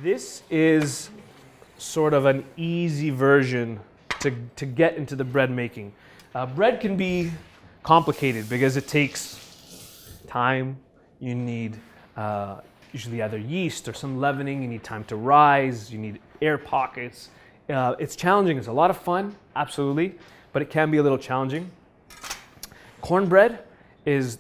This is sort of an easy version to get into the bread making. Bread can be complicated because it takes time. You need usually either yeast or some leavening. You need time to rise. You need air pockets. It's challenging. It's a lot of fun, absolutely, but it can be a little challenging. Cornbread is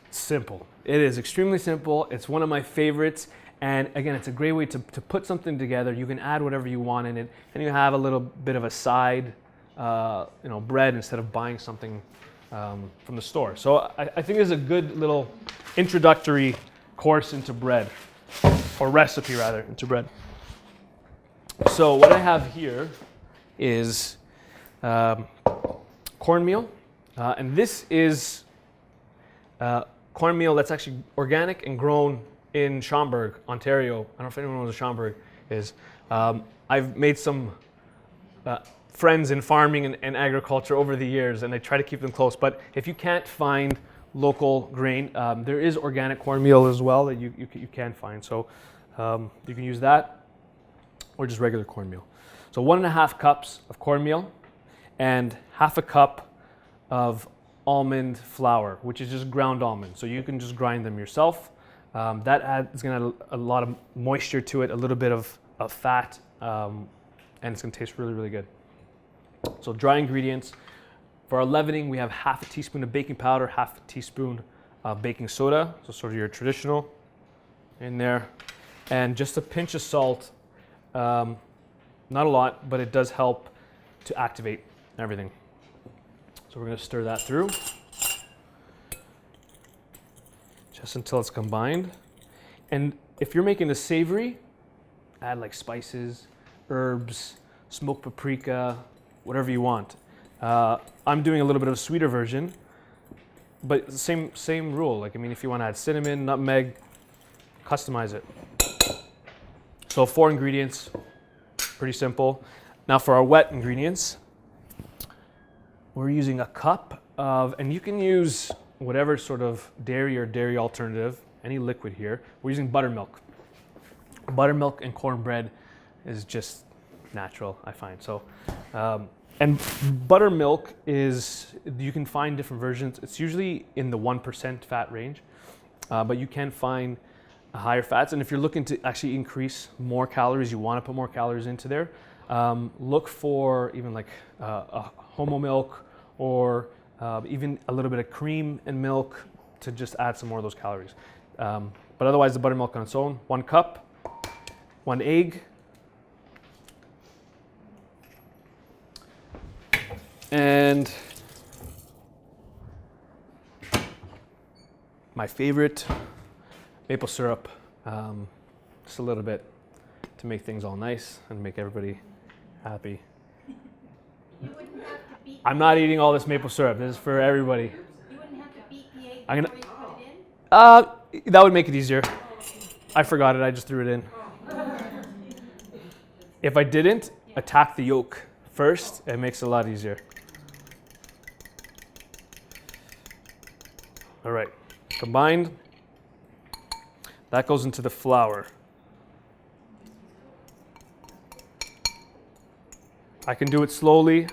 simple. It is extremely simple. It's one of my favorites. And again, it's a great way to put something together. You can add whatever you want in it, and you have a little bit of a side, bread instead of buying something from the store. So I think it's a good little introductory course into bread, or recipe rather, into bread. So what I have here is cornmeal, and this is cornmeal that's actually organic and grown in Schaumburg, Ontario. I don't know if anyone knows what Schaumburg is. I've made some friends in farming and agriculture over the years, and I try to keep them close. But if you can't find local grain, there is organic cornmeal as well that you can find. So you can use that or just regular cornmeal. So 1.5 cups of cornmeal and 1/2 cup of almond flour, which is just ground almond. So you can just grind them yourself. That is going to add a lot of moisture to it, a little bit of fat, and it's going to taste really, really good. So dry ingredients. For our leavening, we have 1/2 teaspoon of baking powder, 1/2 teaspoon of baking soda, so sort of your traditional in there, and just a pinch of salt. Not a lot, but it does help to activate everything. So we're going to stir that through just until it's combined. And if you're making the savory, add like spices, herbs, smoked paprika, whatever you want. I'm doing a little bit of a sweeter version, but same rule. Like, I mean, if you want to add cinnamon, nutmeg, customize it. So 4 ingredients, pretty simple. Now for our wet ingredients, we're using a cup of, and you can use whatever sort of dairy or dairy alternative, any liquid here. We're using buttermilk. Buttermilk and cornbread is just natural, I find. So, and buttermilk is, you can find different versions. It's usually in the 1% fat range, but you can find higher fats. And if you're looking to actually increase more calories, you want to put more calories into there, look for even like a homo milk or even a little bit of cream and milk to just add some more of those calories. But otherwise, the buttermilk on its own, 1 cup, 1 egg, and my favorite, maple syrup, just a little bit to make things all nice and make everybody happy. I'm not eating all this maple syrup. This is for everybody. You wouldn't have to beat the egg I'm before you put it in? That would make it easier. I forgot it. I just threw it in. If I didn't attack the yolk first, it makes it a lot easier. All right, combined. That goes into the flour. I can do it slowly,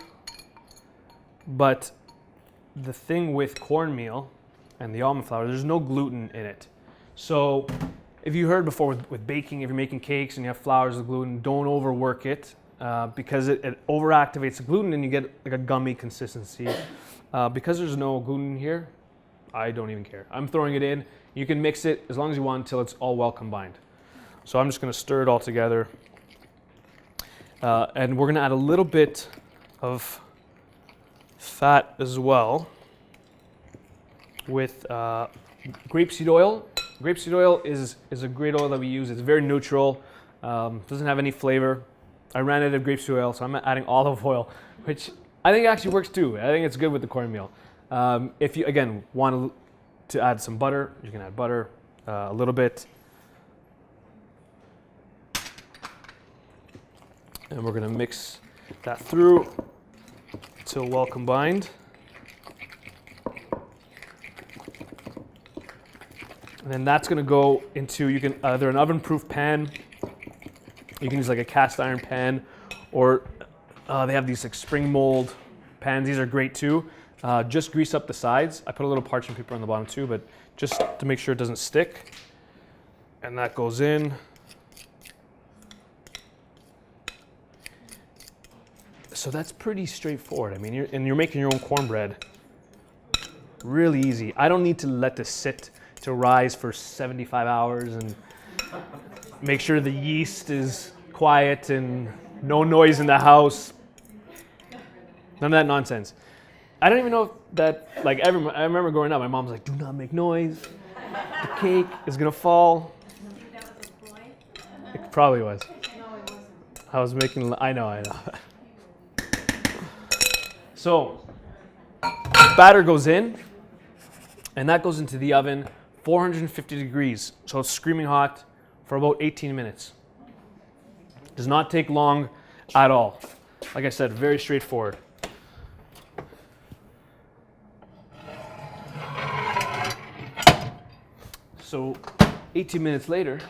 but the thing with cornmeal and the almond flour, there's no gluten in it. So if you heard before with baking, if you're making cakes and you have flours with gluten, don't overwork it because it overactivates the gluten and you get like a gummy consistency. Because there's no gluten here, I don't even care. I'm throwing it in. You can mix it as long as you want until it's all well combined. So I'm just going to stir it all together. And we're going to add a little bit of fat as well with grapeseed oil. Grapeseed oil is a great oil that we use. It's very neutral, doesn't have any flavor. I ran out of grapeseed oil, so I'm adding olive oil, which I think actually works too. I think it's good with the cornmeal. If you, again, want to add some butter, you can add butter, a little bit. And we're going to mix that through until well combined. And then that's going to go into, you can either an oven-proof pan You can use like a cast iron pan, or they have these like spring mold pans. These are great too. Just grease up the sides. I put a little parchment paper on the bottom too, but just to make sure it doesn't stick. And that goes in. So that's pretty straightforward. I mean, you're making your own cornbread. Really easy. I don't need to let this sit to rise for 75 hours and make sure the yeast is quiet and no noise in the house. None of that nonsense. I don't even know if that, like, I remember growing up, my mom's like, do not make noise. The cake is gonna fall. I think that was a boy. It probably was. No, it wasn't. I was making, I know. So, batter goes in, and that goes into the oven, 450 degrees. So it's screaming hot for about 18 minutes. Does not take long at all. Like I said, very straightforward. So 18 minutes later,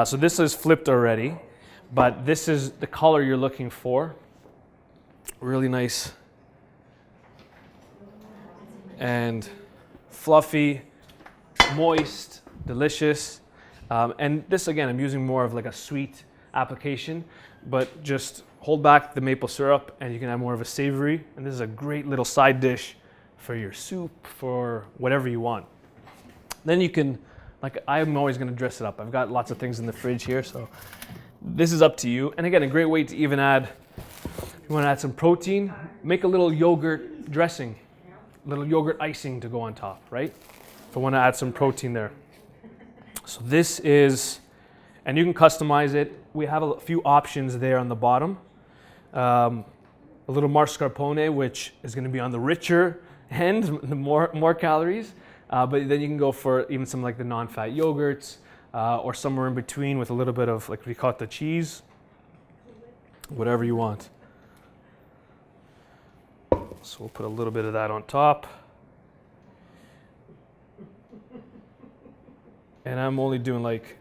so this is flipped already, but this is the color you're looking for. Really nice and fluffy, moist, delicious. And this, again, I'm using more of like a sweet application, but just hold back the maple syrup and you can have more of a savory. And this is a great little side dish for your soup, for whatever you want. Then you can, like, I'm always gonna dress it up. I've got lots of things in the fridge here, so this is up to you. And again, a great way to even add, if you wanna add some protein, make a little yogurt dressing, a little yogurt icing to go on top, right? If I wanna add some protein there. So this is, and you can customize it. We have a few options there on the bottom. A little mascarpone, which is gonna be on the richer end, the more calories. But then you can go for even some like the non-fat yogurts, or somewhere in between with a little bit of like ricotta cheese, whatever you want. So we'll put a little bit of that on top. And I'm only doing like,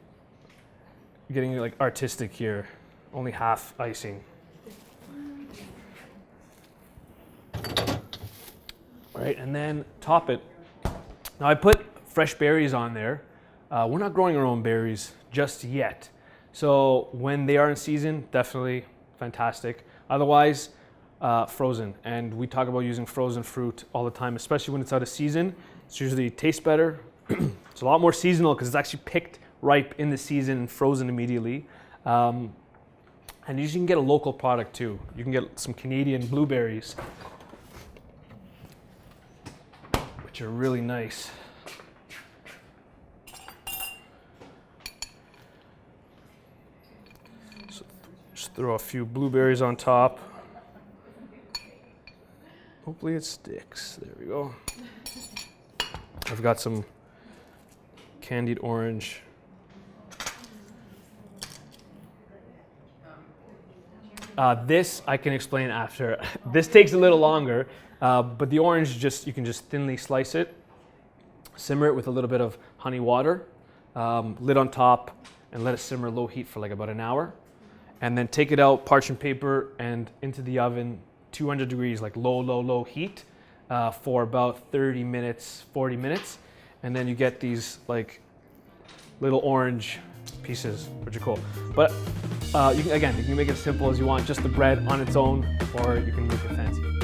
getting like artistic here, only half icing. All right, and then top it. Now I put fresh berries on there. We're not growing our own berries just yet. So when they are in season, definitely fantastic. Otherwise, frozen. And we talk about using frozen fruit all the time, especially when it's out of season. It usually tastes better. It's a lot more seasonal because it's actually picked ripe in the season and frozen immediately. And you can get a local product too. You can get some Canadian blueberries, which are really nice. So just throw a few blueberries on top. Hopefully it sticks. There we go. I've got some candied orange. This I can explain after. This takes a little longer, but the orange, you can just thinly slice it, simmer it with a little bit of honey water, lid on top, and let it simmer low heat for like about an hour. And then take it out, parchment paper, and into the oven, 200 degrees, like low heat, for about 30 minutes, 40 minutes. And then you get these like little orange pieces, which are cool. But you can make it as simple as you want, just the bread on its own, or you can make it fancy.